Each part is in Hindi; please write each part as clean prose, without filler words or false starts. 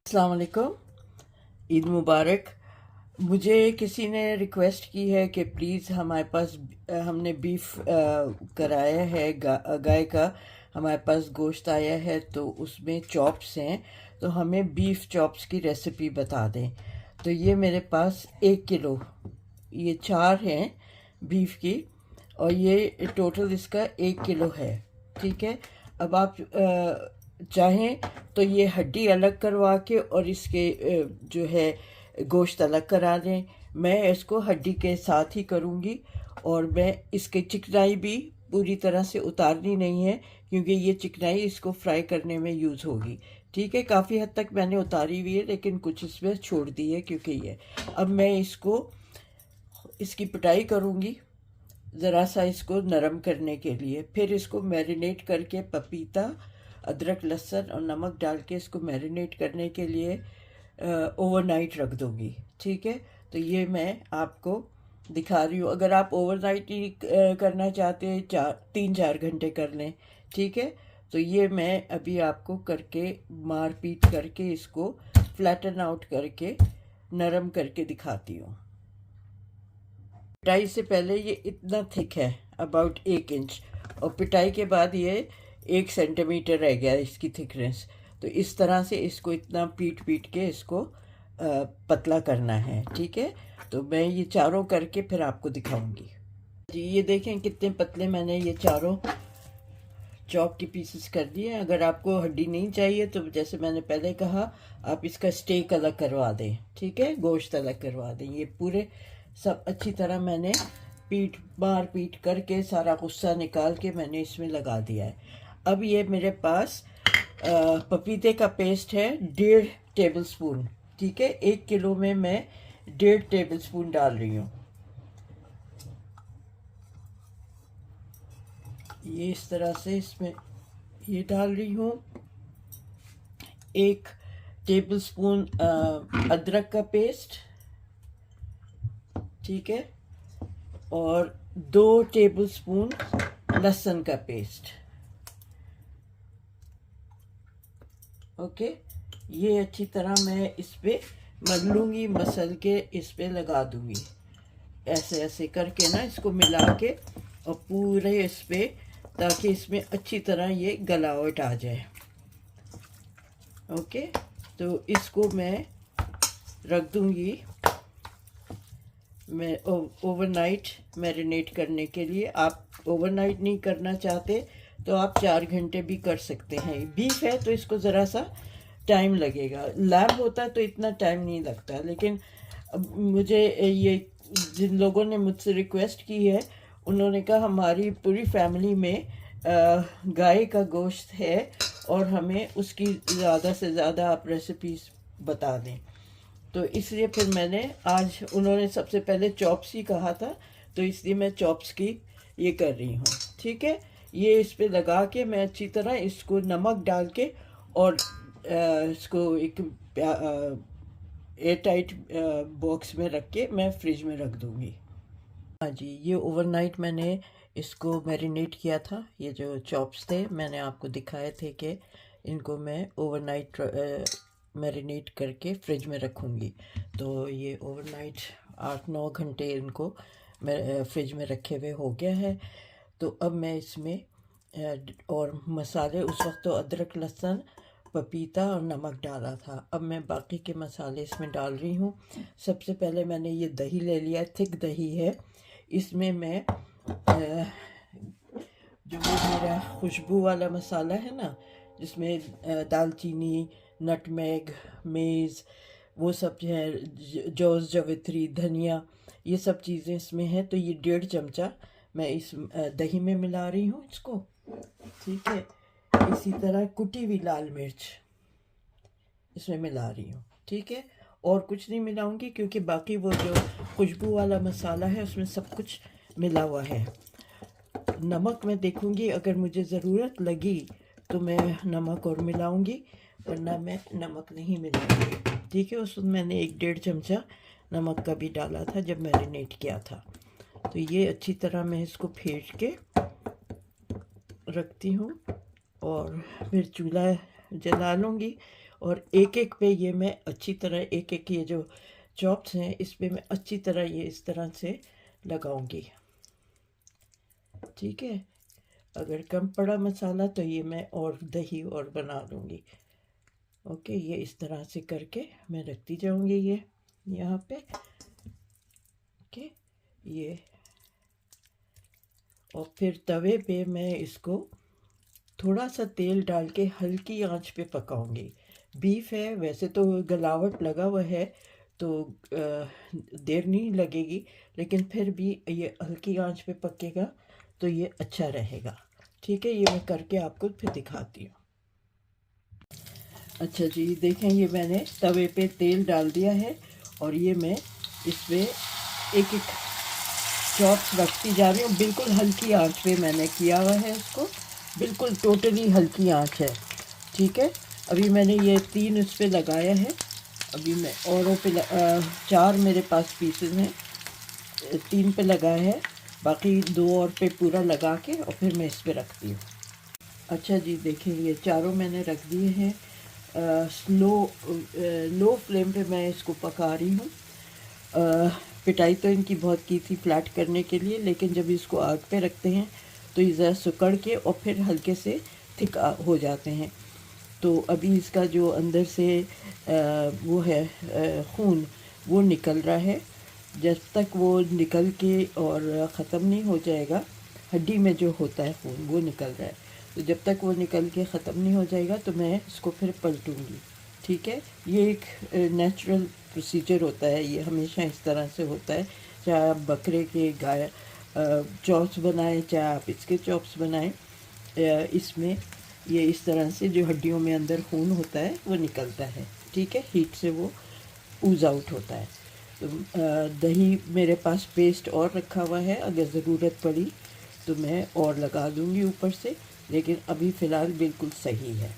अस्सलाम वालेकुम। ईद मुबारक। मुझे किसी ने रिक्वेस्ट की है कि प्लीज़ हमारे पास हमने बीफ कराया है गाय का। हमारे पास गोश्त आया है तो उसमें चॉप्स हैं, तो हमें बीफ चॉप्स की रेसिपी बता दें। तो ये मेरे पास 1 किलो, ये 4 हैं बीफ की, और ये टोटल इसका 1 किलो है। ठीक है। अब आप चाहें तो ये हड्डी अलग करवा के और इसके जो है गोश्त अलग करा लें। मैं इसको हड्डी के साथ ही करूँगी, और मैं इसके चिकनाई भी पूरी तरह से उतारनी नहीं है, क्योंकि ये चिकनाई इसको फ्राई करने में यूज़ होगी। ठीक है, काफ़ी हद तक मैंने उतारी हुई है, लेकिन कुछ इसमें छोड़ दी है क्योंकि ये अब मैं इसकी पिटाई करूँगी ज़रा सा इसको नरम करने के लिए। फिर इसको मैरिनेट करके पपीता, अदरक, लहसुन और नमक डाल के इसको मैरिनेट करने के लिए ओवरनाइट रख दूँगी। ठीक है, तो ये मैं आपको दिखा रही हूँ। अगर आप ओवरनाइट ही करना चाहते हैं, 3-4 घंटे कर लें। ठीक है, तो ये मैं अभी आपको करके मार पीट करके इसको फ्लैटन आउट करके नरम करके दिखाती हूँ। पिटाई से पहले ये इतना थिक है, अबाउट 1 इंच, और पिटाई के बाद ये 1 सेंटीमीटर रह गया इसकी थिकनेस। तो इस तरह से इसको इतना पीट पीट के इसको पतला करना है। ठीक है, तो मैं ये चारों करके फिर आपको दिखाऊंगी। जी, ये देखें कितने पतले मैंने ये चारों चॉप की पीसेस कर दिए। अगर आपको हड्डी नहीं चाहिए तो जैसे मैंने पहले कहा, आप इसका स्टेक अलग करवा दें। ठीक है, गोश्त अलग करवा दें। ये पूरे सब अच्छी तरह मैंने मार पीट करके सारा गुस्सा निकाल के मैंने इसमें लगा दिया है। अब ये मेरे पास पपीते का पेस्ट है 1.5 टेबल स्पून। ठीक है, 1 किलो में मैं 1.5 टेबल स्पून डाल रही हूँ। ये इस तरह से इसमें ये डाल रही हूँ। 1 टेबल स्पून अदरक का पेस्ट। ठीक है, और 2 टेबल स्पून लहसुन का पेस्ट। ओके, ये अच्छी तरह मैं इस पे मल लूँगी, मसल के इस पे लगा दूँगी। ऐसे ऐसे करके ना इसको मिला के और पूरे इस पे, ताकि इसमें अच्छी तरह ये गलावट आ जाए। ओके, तो इसको मैं रख दूँगी मैं ओवरनाइट मैरिनेट करने के लिए। आप ओवरनाइट नहीं करना चाहते तो आप 4 घंटे भी कर सकते हैं। बीफ है तो इसको ज़रा सा टाइम लगेगा, लैम्ब होता तो इतना टाइम नहीं लगता। लेकिन मुझे ये जिन लोगों ने मुझसे रिक्वेस्ट की है, उन्होंने कहा हमारी पूरी फैमिली में गाय का गोश्त है और हमें उसकी ज़्यादा से ज़्यादा आप रेसिपीज़ बता दें। तो इसलिए फिर मैंने आज, उन्होंने सबसे पहले चॉप्स ही कहा था, तो इसलिए मैं चॉप्स की ये कर रही हूँ। ठीक है, ये इस पे लगा के मैं अच्छी तरह इसको नमक डाल के और इसको एक एयर टाइट बॉक्स में रख के मैं फ्रिज में रख दूँगी। हाँ जी, ये ओवरनाइट मैंने इसको मैरिनेट किया था। ये जो चॉप्स थे मैंने आपको दिखाए थे कि इनको मैं ओवरनाइट मैरिनेट करके फ्रिज में रखूँगी। तो ये ओवरनाइट 8-9 घंटे इनको मैं फ्रिज में रखे हुए हो गया है। तो अब मैं इसमें और मसाले, उस वक्त तो अदरक, लहसुन, पपीता और नमक डाला था। अब मैं बाकी के मसाले इसमें डाल रही हूँ। सबसे पहले मैंने ये दही ले लिया, थिक दही है। इसमें मैं जो वो मेरा खुशबू वाला मसाला है ना, जिसमें दालचीनी, नटमेग, मेज़, वो सब है, जौज़, जवित्री, धनिया, ये सब चीज़ें इसमें हैं। तो ये 1.5 चमचा मैं इस दही में मिला रही हूँ इसको। ठीक है, इसी तरह कुटी हुई लाल मिर्च इसमें मिला रही हूँ। ठीक है, और कुछ नहीं मिलाऊंगी क्योंकि बाकी वो जो खुशबू वाला मसाला है उसमें सब कुछ मिला हुआ है। नमक मैं देखूंगी, अगर मुझे ज़रूरत लगी तो मैं नमक और मिलाऊंगी, वरना मैं नमक नहीं मिलाऊंगी। ठीक है, उसमें मैंने 1-1.5 चमचा नमक का भी डाला था जब मैरिनेट किया था। तो ये अच्छी तरह मैं इसको फेंट के रखती हूँ और फिर चूल्हा जला लूँगी और एक एक पे ये मैं अच्छी तरह, एक एक ये जो चॉप्स हैं इस पे मैं अच्छी तरह ये इस तरह से लगाऊंगी। ठीक है, अगर कम पड़ा मसाला तो ये मैं और दही और बना लूँगी। ओके, ये इस तरह से करके मैं रखती जाऊंगी ये यहाँ पे। ओके, ये और फिर तवे पे मैं इसको थोड़ा सा तेल डाल के हल्की आंच पे पकाऊंगी। बीफ है, वैसे तो गलावट लगा हुआ है तो देर नहीं लगेगी, लेकिन फिर भी ये हल्की आंच पे पकेगा तो ये अच्छा रहेगा। ठीक है, ये मैं करके आपको फिर दिखाती हूँ। अच्छा जी, देखें ये मैंने तवे पे तेल डाल दिया है और ये मैं इसमें एक एक चॉप्स रखती जा रही हूँ। बिल्कुल हल्की आंच पे मैंने किया हुआ है इसको, बिल्कुल टोटली हल्की आंच है। ठीक है, अभी मैंने ये 3 इस पे लगाया है। अभी मैं औरों पे 4 मेरे पास पीसेस हैं, 3 पे लगाया है, बाकी 2 और पे पूरा लगा के और फिर मैं इस पे रखती हूँ। अच्छा जी, देखिए ये चारों मैंने रख दिए हैं। लो फ्लेम पे मैं इसको पका रही हूँ। पिटाई तो इनकी बहुत की थी फ्लैट करने के लिए, लेकिन जब इसको आग पे रखते हैं तो ये ज़रा सुकड़ के और फिर हल्के से थिक हो जाते हैं। तो अभी इसका जो अंदर से वो है खून, वो निकल रहा है। जब तक वो निकल के और ख़त्म नहीं हो जाएगा, हड्डी में जो होता है खून वो निकल रहा है, तो जब तक वो निकल के ख़त्म नहीं हो जाएगा तो मैं इसको फिर पलटूँगी। ठीक है, ये एक नेचुरल प्रोसीजर होता है, ये हमेशा इस तरह से होता है। चाहे आप बकरे के गाय चॉप्स बनाएं, चाहे आप इसके चॉप्स बनाएं, इसमें ये इस तरह से जो हड्डियों में अंदर खून होता है वो निकलता है। ठीक है, हीट से वो ऊज आउट होता है। तो दही मेरे पास पेस्ट और रखा हुआ है, अगर ज़रूरत पड़ी तो मैं और लगा दूँगी ऊपर से, लेकिन अभी फ़िलहाल बिल्कुल सही है।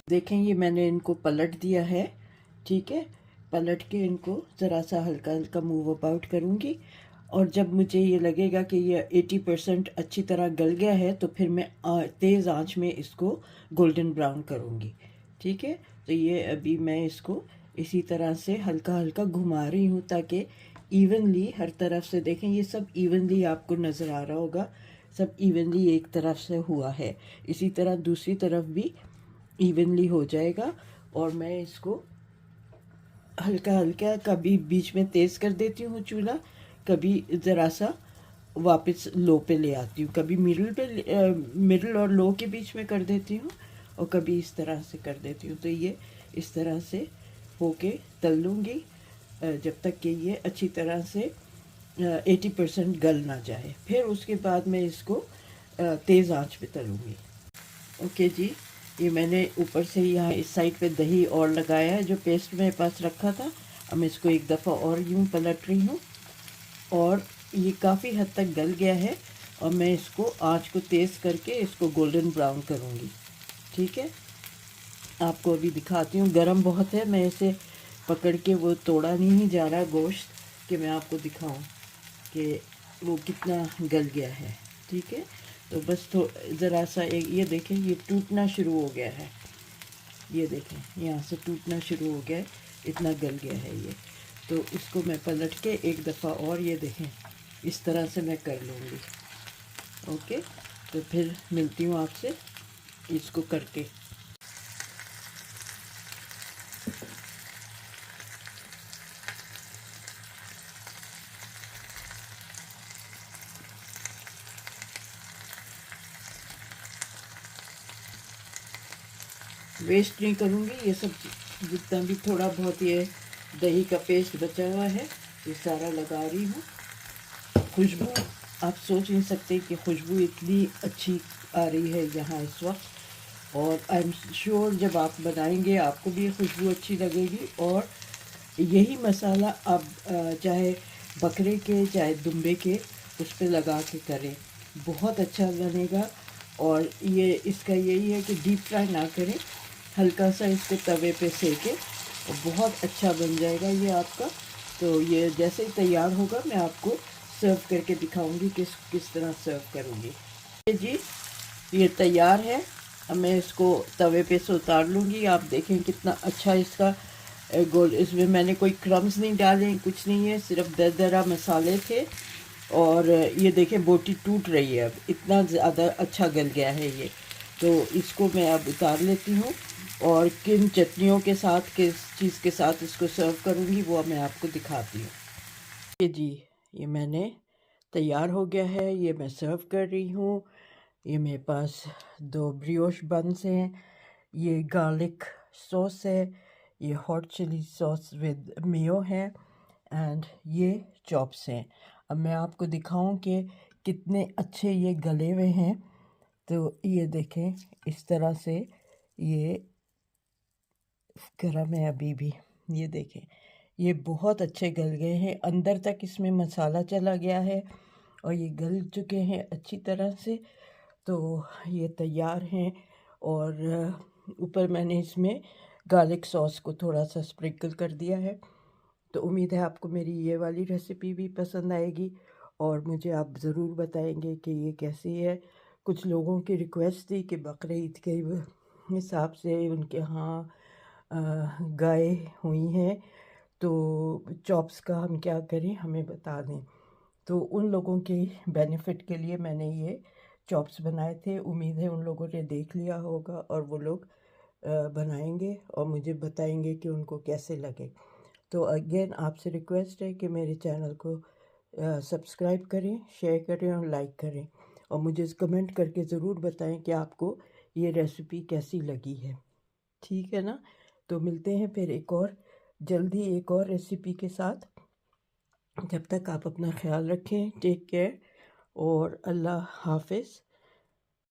देखें ये मैंने इनको पलट दिया है। ठीक है, पलट के इनको ज़रा सा हल्का हल्का मूव अबाउट करूँगी, और जब मुझे ये लगेगा कि ये 80% अच्छी तरह गल गया है तो फिर मैं तेज़ आंच में इसको गोल्डन ब्राउन करूँगी। ठीक है, तो ये अभी मैं इसको इसी तरह से हल्का हल्का घुमा रही हूँ ताकि इवनली हर तरफ से, देखें ये सब इवनली आपको नज़र आ रहा होगा, सब इवनली एक तरफ से हुआ है। इसी तरह दूसरी तरफ भी इवनली हो जाएगा। और मैं इसको हल्का हल्का कभी बीच में तेज़ कर देती हूँ चूल्हा, कभी ज़रा सा वापस लो पे ले आती हूँ, कभी मिडिल और लो के बीच में कर देती हूँ, और कभी इस तरह से कर देती हूँ। तो ये इस तरह से होके तल लूँगी जब तक कि ये अच्छी तरह से 80% गल ना जाए। फिर उसके बाद मैं इसको तेज़ आंच पे तलूँगी। ओके जी, ये मैंने ऊपर से यहाँ इस साइड पे दही और लगाया है जो पेस्ट मेरे पास रखा था। अब मैं इसको एक दफ़ा और यूँ पलट रही हूँ और ये काफ़ी हद तक गल गया है, और मैं इसको आंच को तेज़ करके इसको गोल्डन ब्राउन करूँगी। ठीक है, आपको अभी दिखाती हूँ। गरम बहुत है, मैं इसे पकड़ के वो तोड़ा नहीं जा रहा गोश्त कि मैं आपको दिखाऊं कि वो कितना गल गया है। ठीक है, तो बस तो ज़रा सा एक ये देखें, ये टूटना शुरू हो गया है, ये देखें यहाँ से टूटना शुरू हो गया है, इतना गल गया है ये। तो इसको मैं पलट के एक दफ़ा और ये देखें इस तरह से मैं कर लूँगी। ओके, तो फिर मिलती हूँ आपसे इसको करके। वेस्ट नहीं करूँगी, ये सब जितना भी थोड़ा बहुत ये दही का पेस्ट बचा हुआ है ये सारा लगा रही हूँ। खुशबू आप सोच नहीं सकते कि खुशबू इतनी अच्छी आ रही है यहाँ इस वक्त, और आई एम श्योर जब आप बनाएंगे आपको भी ये खुशबू अच्छी लगेगी। और यही मसाला आप चाहे बकरे के चाहे दुम्बे के उस पर लगा के करें, बहुत अच्छा बनेगा। और ये इसका यही है कि डीप फ्राई ना करें, हल्का सा इसको तवे पे सेके और बहुत अच्छा बन जाएगा ये आपका। तो ये जैसे ही तैयार होगा मैं आपको सर्व करके दिखाऊंगी किस किस तरह सर्व करूंगी। जी, ये तैयार है अब मैं इसको तवे पे से उतार लूँगी। आप देखें कितना अच्छा इसका गोल। इसमें मैंने कोई क्रम्स नहीं डाले, कुछ नहीं है, सिर्फ दरदरा मसाले थे। और ये देखें बोटी टूट रही है, अब इतना ज़्यादा अच्छा गल गया है ये। तो इसको मैं अब उतार लेती हूँ और किन चटनियों के साथ, किस चीज़ के साथ इसको सर्व करूँगी वो मैं आपको दिखाती हूँ। ये जी, ये मैंने तैयार हो गया है, ये मैं सर्व कर रही हूँ। ये मेरे पास 2 ब्रियोश बन्स हैं, ये गार्लिक सॉस है, ये hot chilli sauce with mayo है, एंड ये चॉप्स हैं। अब मैं आपको दिखाऊं कि कितने अच्छे ये गले हुए हैं। तो ये देखें, इस तरह से ये गरम है अभी भी। ये देखें, ये बहुत अच्छे गल गए हैं, अंदर तक इसमें मसाला चला गया है और ये गल चुके हैं अच्छी तरह से। तो ये तैयार हैं और ऊपर मैंने इसमें गार्लिक सॉस को थोड़ा सा स्प्रिंकल कर दिया है। तो उम्मीद है आपको मेरी ये वाली रेसिपी भी पसंद आएगी और मुझे आप ज़रूर बताएंगे कि ये कैसी है। कुछ लोगों की रिक्वेस्ट थी कि बकरीद के हिसाब से उनके यहाँ गाय हुई हैं, तो चॉप्स का हम क्या करें, हमें बता दें। तो उन लोगों के बेनिफिट के लिए मैंने ये चॉप्स बनाए थे। उम्मीद है उन लोगों ने देख लिया होगा और वो लोग बनाएंगे और मुझे बताएंगे कि उनको कैसे लगे। तो अगेन आपसे रिक्वेस्ट है कि मेरे चैनल को सब्सक्राइब करें, शेयर करें और लाइक करें और मुझे कमेंट करके ज़रूर बताएं कि आपको ये रेसिपी कैसी लगी है। ठीक है ना? तो मिलते हैं फिर जल्दी एक और रेसिपी के साथ। जब तक आप अपना ख्याल रखें, टेक केयर और अल्लाह हाफिज़।